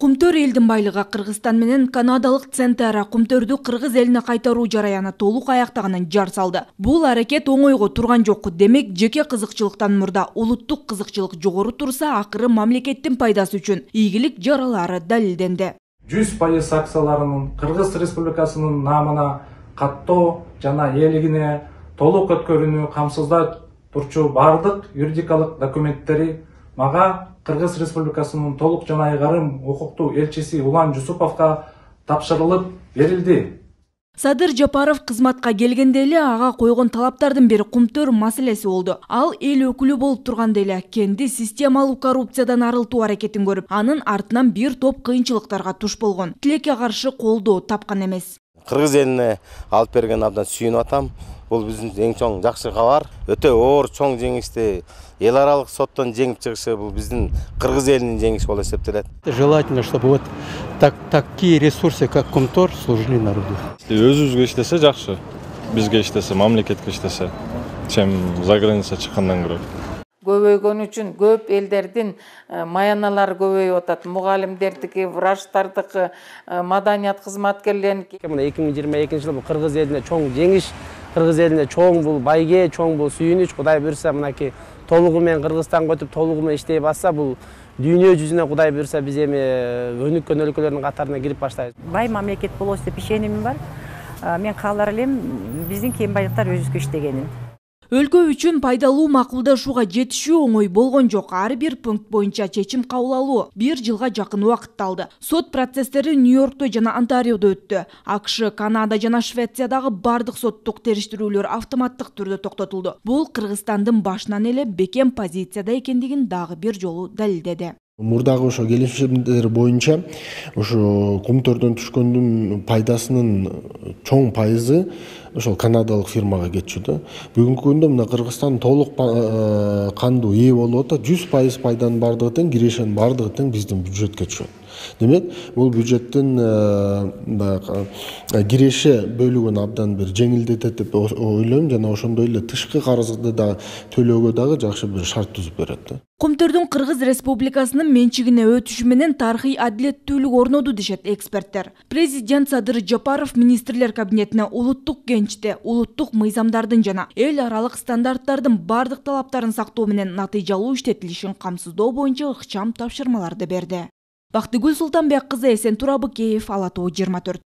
Кумтөр элдин байлыгы Кыргызстан менен канадалык Центара кумтөрдү Кыргыз элине кайтаруу жараяны толук аяктаганын жар салды. Бул аракет оңойго турган жок. Демек, жеке кызыкчылыктан мурда улуттук кызыкчылык жогору турса, акыры мамлекеттин пайдасы үчүн ийгилик жаралары далилденди. 100% акцияларынын Кыргыз Республикасынын намына каттоо жана ээлигине толук өткөрүүнү камсыздап турчу бардык юридикалык документтери мага Кыргыз Республикасынын толук жана айгарым укуктуу элчиси Улан Жусуповго тапшырылып берилди. Садыр Жапаров кызматка келгенде эле ага койгон талаптардын бири кумтөр маселеси болду. Ал эл өкүлү болуп турганда эле кенди системалуу коррупциядан арылтуу аракетин көрүп, анын артынан бир топ кыйынчылыктарга туш болгон. Тилекке каршы колдоо тапкан эмес. Кыргыз элине алып берген абдан сүйүнүп атам. Бул биздин эң чоң жакшы кабар. Өтө оор чоң жеңишти эл аралык соттон жеңип чыгышы бул биздин Кыргыз элинин жеңиши болуп эсептелет. Желательно, чтобы вот такие ресурсы, как Кумтор, служили народу. Өзүбүзгө иштесе жакшы, бизге иштесе, мамлекетке иштесе, чем за граница чыккандан көрө. Көбөйгөн үчүн көп элдердин маяналары көбөйүп атат. Мугалимдердики, врачтардыкы, маданият кызматкерлериники. Мына 2022 жылы Кыргыз элине чоң жеңиш, Кыргыз элине чоң бул байге, чоң бул сүйүнүч. Кудай буйрса, мынакей толугу менен Кыргызстанга өтүп, толугу менен иштей башса, бул дүйнө жүзүнө Кудай буйрса биз эми өнүккөн өлкөлөрдүн катарына кирип баштайбыз. Бай мамлекет болобуз деп ишенимим бар. Мен каалар элем биздин кем байлыктар өзүбүзгө иштегенин. Өлкө үчүн пайдалуу макулдашууга жетишүү оңой болгон жок. Ар бир пункт боюнча чечим кабыл алуу 1 жылга жакын убакыт алды. Сот процесстери Нью-Йоркто жана Онтариодо өттү. АКШ, Канада жана Швециядагы бардык соттук териштирүүлөр автоматтык түрдө токтотулду. Бул Кыргызстандын башынан эле бекем позицияда экендигин дагы бир жолу далилдеди. Мурдагы ошо келишимдер боюнча ошо кумтөрдөн түшкөндүн пайдасынын чоң пайызы ошол канадалык фирмага кетчү да. Бүгүнкү күндө мына Кыргызстан толук кандуу ээ болуп атат. 100% пайданын бардыгы тең, кирешенин бардыгы тең биздин бюджетке түшөт. Демек, бул бюджеттин киреше бөлүгүн абдан бир жеңилдетет деп ойлойм жана ошондой эле тышкы карызды да төлөөгө дагы жакшы бир шарт түзүп берет да. Кумтөрдүн Кыргыз Республикасынын менчигине өтүшү менен тарыхый адилеттүүлүк орноду дешет эксперттер. Президент Садыр Жапаров министрлер кабинетине улуттук кенчти, улуттук мыйзамдардын жана эл аралык стандарттардын бардык талаптарын сактоо менен натыйжалуу иштетилишин камсыздоо боюнча ыкчам тапшырмаларды берди. Бактыгүл Султанбек кызы, Эсен Турабы, Киев, Ала Тоо 24.